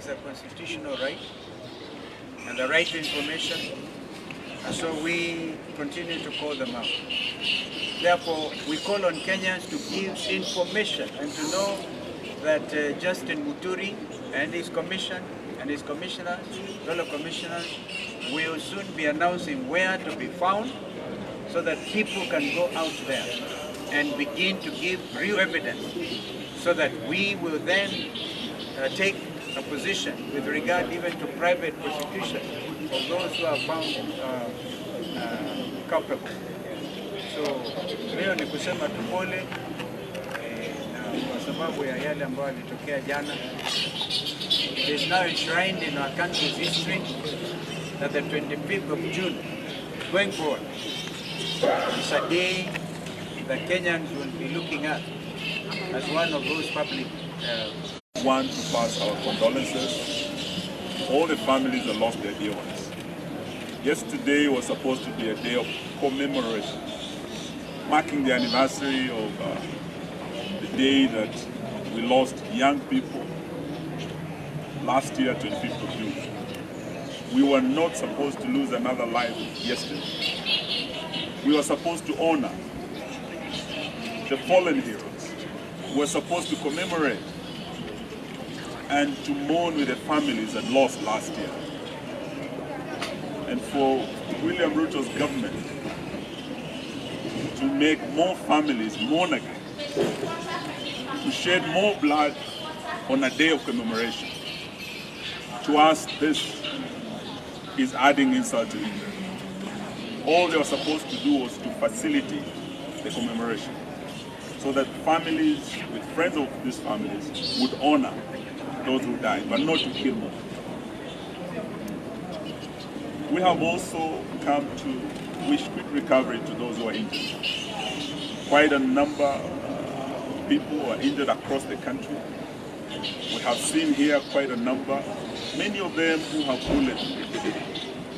is a constitutional right and the right to information, and so we continue to call them out. Therefore, we call on Kenyans to give information and to know that Justin Muturi and his commission and his commissioners, fellow commissioners, will soon be announcing where to be found so that people can go out there and begin to give real evidence so that we will then take a position with regard even to private prosecution of those who are found culpable. So leo ni kusema tu pole na kwa sababu ya yale ambayo yalitokea jana. It is now enshrined in our country's history that the 25th of June going forward is a day that Kenyans will be looking at as one of those public want to pass our condolences to all the families that lost their dear ones. Yesterday was supposed to be a day of commemoration, marking the anniversary of the day that we lost young people last year, 25th of June. We were not supposed to lose another life yesterday. We were supposed to honor the fallen heroes. We were supposed to commemorate and to mourn with the families that lost last year. And for William Ruto's government to make more families mourn again, to shed more blood on a day of commemoration, to us this is adding insult to injury. All they were supposed to do was to facilitate the commemoration so that families with friends of these families would honor those who died, but not to kill more. We have also come to wish quick recovery to those who are injured. Quite a number of people are injured across the country. We have seen here quite a number, many of them who have bullet,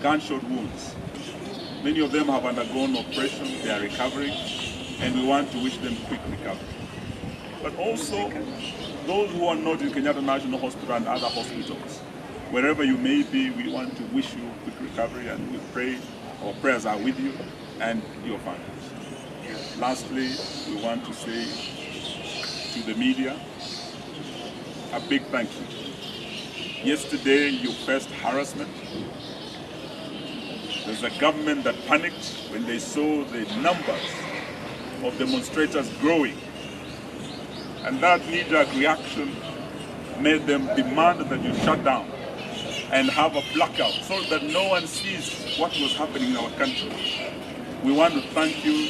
gunshot wounds. Many of them have undergone operations, they are recovering, and we want to wish them quick recovery. But also, those who are not in Kenyatta National Hospital and other hospitals, wherever you may be, we want to wish you quick recovery, and we pray, our prayers are with you and your families. Lastly, we want to say to the media, a big thank you. Yesterday, you faced harassment. There's a government that panicked when they saw the numbers of demonstrators growing. And that knee-jerk reaction made them demand that you shut down and have a blackout so that no one sees what was happening in our country. We want to thank you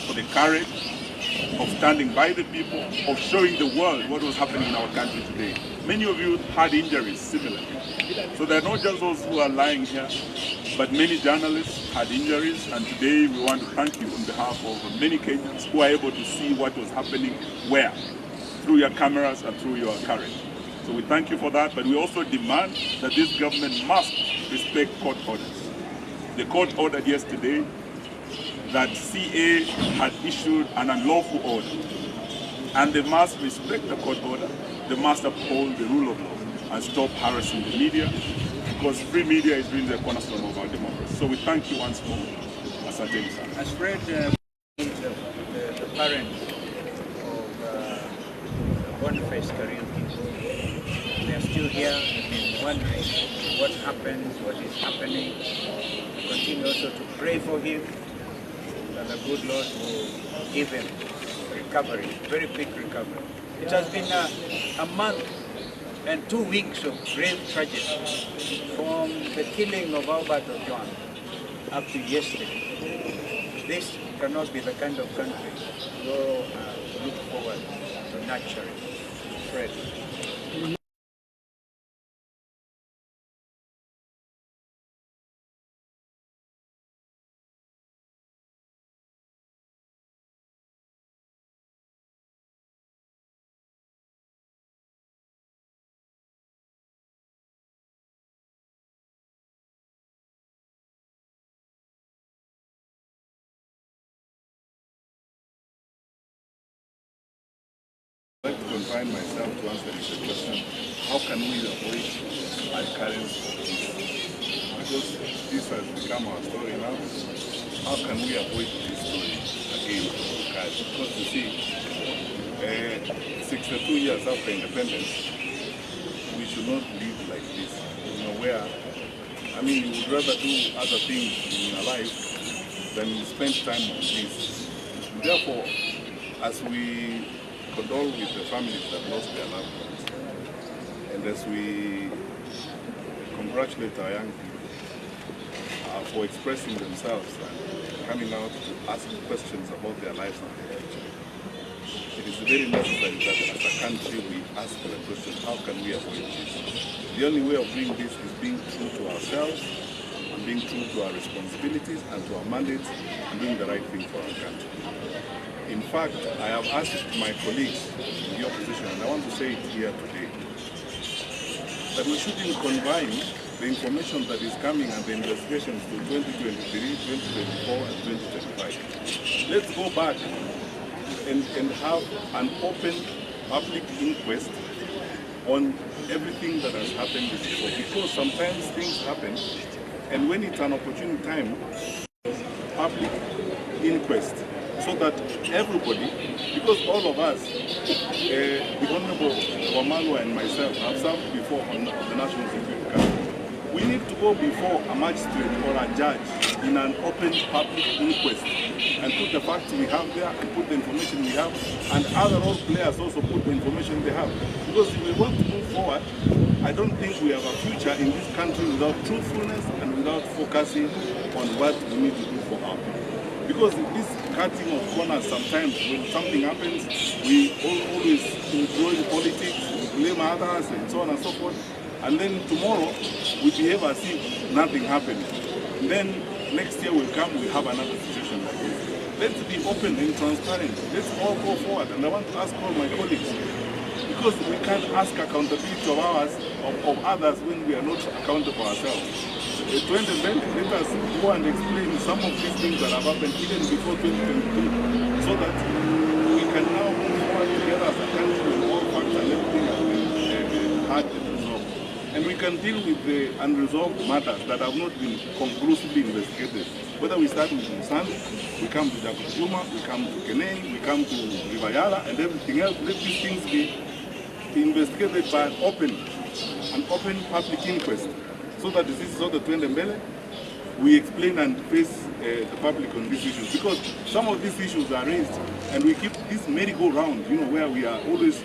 for the courage of standing by the people, of showing the world what was happening in our country today. Many of you had injuries similarly. So they're not just those who are lying here, but many journalists had injuries, and today we want to thank you on behalf of many Kenyans who are able to see what was happening where, through your cameras and through your courage. So we thank you for that, but we also demand that this government must respect court orders. The court ordered yesterday that CA had issued an unlawful order, and they must respect the court order, they must uphold the rule of law and stop harassing the media, because free media is really the cornerstone of our democracy. So we thank you once more. Asante sana. As Fred, the parent of Boniface Kariuki, they are still here and wondering what happens, what is happening. We continue also to pray for him, that the good Lord will give him recovery, very quick recovery. It has been a month and 2 weeks of grave tragedy from the killing of Albert Ojwang up to yesterday. This cannot be the kind of country we'll look forward to nurturing. Fred. I'd like to confine myself to answering the question, how can we avoid a recurrence of this? Because this has become our story now. How can we avoid this story again from recurring? Because you see, 62 years after independence, we should not live like this. You know, where, I mean, you would rather do other things in your life than spend time on this. Therefore, as we condole with the families that lost their loved ones, and as we congratulate our young people for expressing themselves and coming out to ask questions about their lives and their future, it is very necessary that as a country we ask the question, how can we avoid this? The only way of doing this is being true to ourselves and being true to our responsibilities and to our mandates and doing the right thing for our country. In fact, I have asked my colleagues in the opposition, and I want to say it here today, that we shouldn't confine the information that is coming and the investigations to 2023, 2024, and 2025. Let's go back and have an open public inquest on everything that has happened before, because sometimes things happen, and when it's an opportune time, public inquest, so that everybody, because all of us, the Honorable Wamalwa and myself have served before on the National Security Council, we need to go before a magistrate or a judge in an open public inquest and put the facts we have there and put the information we have, and other role players also put the information they have. Because if we want to move forward, I don't think we have a future in this country without truthfulness and without focusing on what we need to do for our people. Because this cutting of corners, sometimes when something happens, we always enjoy politics, we blame others and so on and so forth. And then tomorrow we behave as if nothing happened. Then next year will come, we have another situation like this. Let's be open and transparent. Let's all go forward. And I want to ask all my colleagues, because we can't ask accountability of others when we are not accountable ourselves. Let us go and explain some of these things that have happened even before 2023, so that we can now move forward together as a country with all facts and everything has been had and resolved. And we can deal with the unresolved matters that have not been conclusively investigated. Whether we start with Musani, we come to Jakujuma, we come to Keneni, we come to Rivayala and everything else. Let these things be investigated by an open public inquest, so that this is all the Mbele, we explain and face the public on these issues. Because some of these issues are raised, and we keep this merry-go-round, where we are always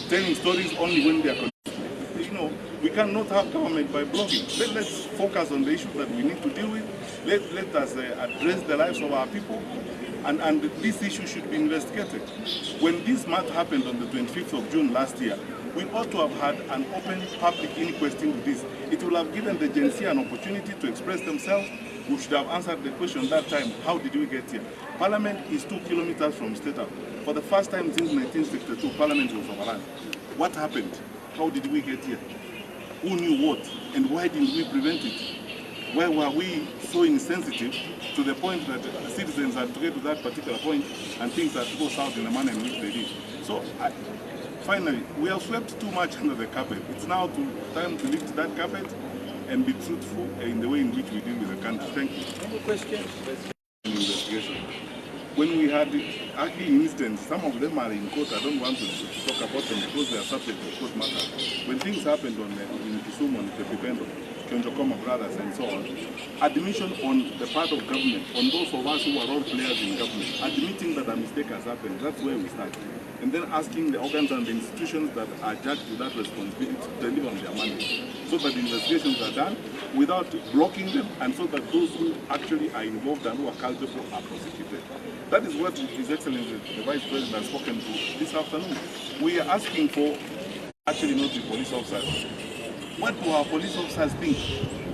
telling stories only when they are connected. We cannot have government by blocking. Let's focus on the issues that we need to deal with. Let us address the lives of our people, and this issue should be investigated. When this matter happened on the 25th of June last year, we ought to have had an open public inquest into this. It will have given the GenZ an opportunity to express themselves. We should have answered the question that time, how did we get here? Parliament is 2 kilometers from State House. For the first time since 1962, Parliament was overrun. What happened? How did we get here? Who knew what? And why didn't we prevent it? Why were we so insensitive to the point that citizens had to get to that particular point and things had to go south in the manner in which they did? So, finally, we have swept too much under the carpet. It's now time to lift that carpet and be truthful in the way in which we deal with the country. Thank you. Any questions? Investigation. When we had ugly incidents, some of them are in court. I don't want to talk about them because they are subject to court matters. When things happened in Kisumu, on the Pipendo, Kionjokoma brothers and so on, admission on the part of government, on those of us who are all players in government, admitting that a mistake has happened, that's where we start. And then asking the organs and the institutions that are judged with that responsibility to deliver on their mandate, so that investigations are done without blocking them, and so that those who actually are involved and who are culpable are prosecuted. That is what His Excellency the Vice President has spoken to this afternoon. We are asking for actually not the police officers. What do our police officers think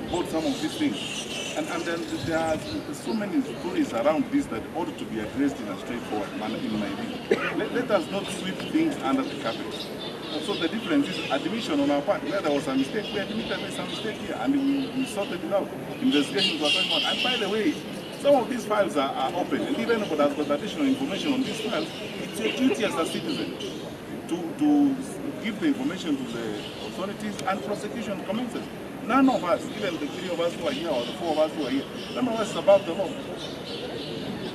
about some of these things? And then there are so many stories around this that ought to be addressed in a straightforward manner, in my view. Let us not sweep things under the carpet. And so the difference is admission on our part. Where there was a mistake, we admitted there's a mistake here, and we sorted it out. Investigations were going on. And by the way, Some of these files are open, and even if there's got additional information on these files, it's your duty as a citizen to give the information to the authorities, and prosecution commences. None of us, even the 3 of us who are here or the 4 of us who are here, none of us is above the law.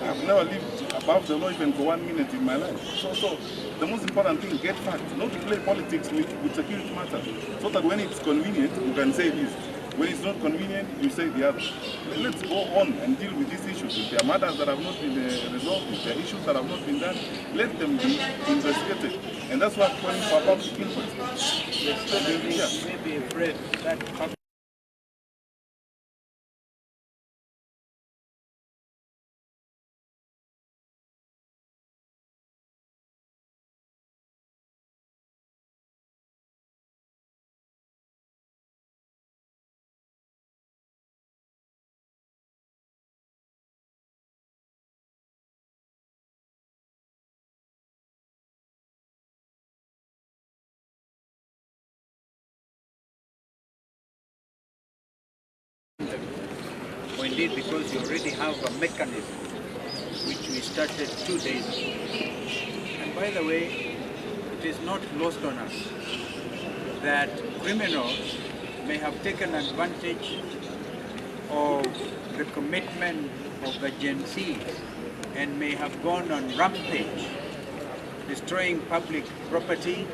I've never lived above the law even for 1 minute in my life. So the most important thing is get facts, not to play politics with security matters, so that when it's convenient, you can say this. When it's not convenient, you say the other. Let's go on and deal with these issues. If there are matters that have not been resolved, if there are issues that have not been done, let them be investigated. And that's what I'm calling for public input. Maybe afraid that or indeed because you already have a mechanism which we started 2 days ago. And by the way, it is not lost on us that criminals may have taken advantage of the commitment of the GenZ and may have gone on rampage, destroying public property,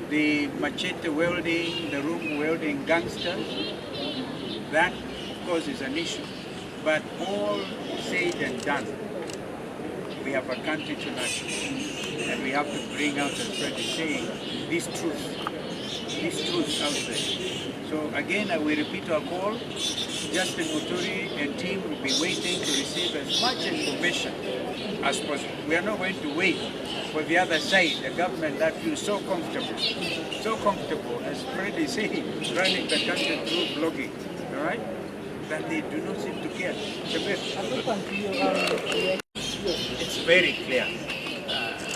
the machete wielding, the room wielding gangsters. That, of course, is an issue. But all said and done, we have a country to nurture. And we have to bring out, as Fred is saying, this truth out there. So again, I will repeat our call. Justin Muturi and team will be waiting to receive as much information as possible. We are not going to wait for the other side, the government that feels so comfortable, as Fred is saying, running the country through blogging. All right? That they do not seem to care. It's very clear.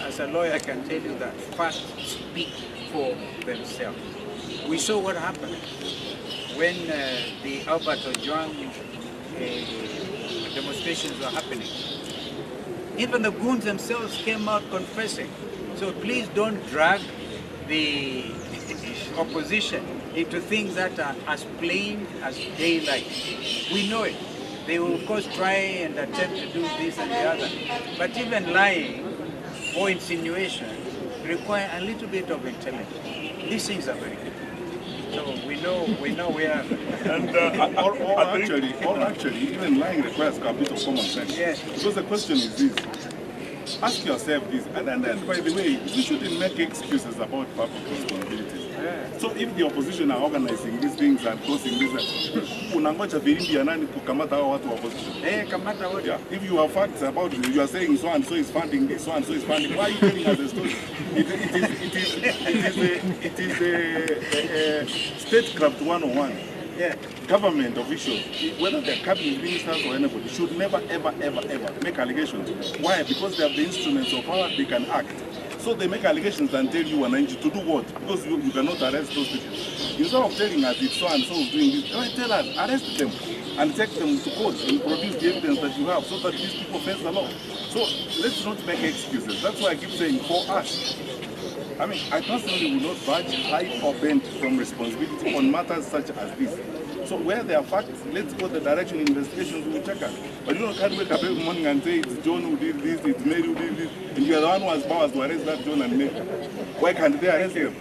As a lawyer, I can tell you that facts speak for themselves. We saw what happened when the Albert Ojwang demonstrations were happening. Even the goons themselves came out confessing. So please don't drag the opposition into things that are as plain as daylight. We know it. They will of course try and attempt to do this and the other. But even lying or insinuation require a little bit of intelligence. These things are very good. So we know where. And actually, even lying requires a bit of common sense. Yes. Because the question is this. Ask yourself this, and then by the way, you shouldn't make excuses about public responsibilities. Yeah. So if the opposition are organizing these things and causing this, unangoja filimbi ya nani kukamata hao watu wa opposition? Kamata wote. Yeah. If you have facts about it, you are saying so and so is funding this, so and so is funding. Why are you telling us a story? It is a statecraft 101. Yeah. Government officials, whether they're cabinet ministers or anybody, should never, ever make allegations. Why? Because they have the instruments of power, they can act. So they make allegations and tell you Wananchi to do what? Because you cannot arrest those people. Instead of telling us it's so and so is doing this, tell us, arrest them and take them to court and produce the evidence that you have so that these people face the law. So let's not make excuses. That's why I keep saying for us. I mean, I personally will not budge high or bend from responsibility on matters such as this. So where there are facts, let's go the direction investigations will check out. But you can't wake up every morning and say it's John who did this, it's Mary who did this, and you are the one who has powers to arrest that John and Mary. Why can't they arrest them?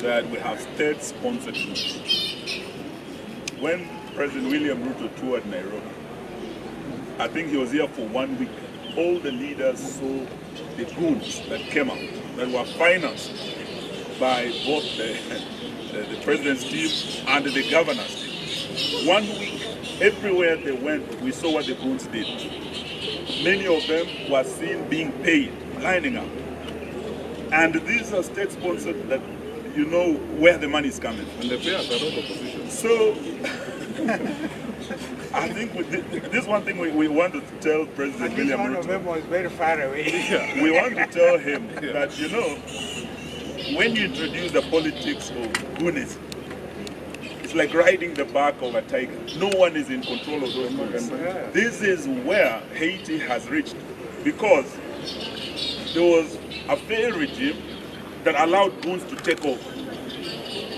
That we have state-sponsored groups. When President William Ruto toured Nairobi, I think he was here for 1 week. All the leaders saw the goons that came out, that were financed by both the president's team and the governor's team. 1 week, everywhere they went, we saw what the goons did. Many of them were seen being paid, lining up. And these are state-sponsored that you know where the money is coming. And the payers are not opposition. So, I think this one thing we want to tell President William Ruto. One of them was very far away. Yeah, we want to tell him that, you know, when you introduce the politics of goodness, it's like riding the back of a tiger. No one is in control of those goons. This is where Haiti has reached, because there was a failed regime that allowed goons to take over.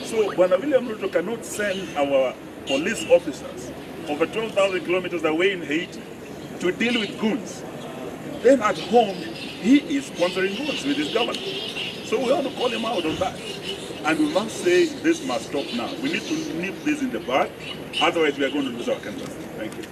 So Bwana William Ruto cannot send our police officers over 12,000 kilometers away in Haiti to deal with goons. Then at home, he is sponsoring goons with his government. So we want to call him out on that. And we must say this must stop now. We need to nip this in the bud, otherwise we are going to lose our country. Thank you.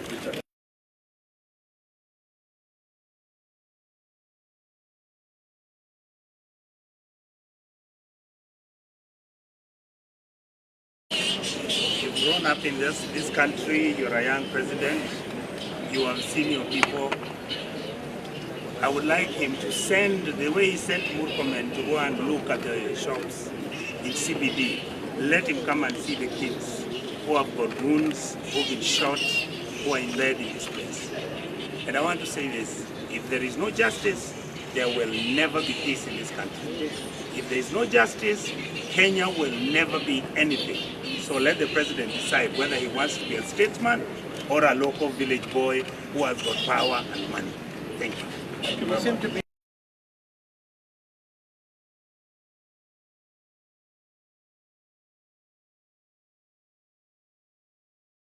You've grown up in this country, you're a young president, you have seen your people. I would like him to send, the way he sent Murkomen to go and look at the shops in CBD, let him come and see the kids who have got wounds, who have been shot, who are in bed in this place. And I want to say this, if there is no justice, there will never be peace in this country. If there is no justice, Kenya will never be anything. So let the president decide whether he wants to be a statesman or a local village boy who has got power and money. Thank you. You seem to be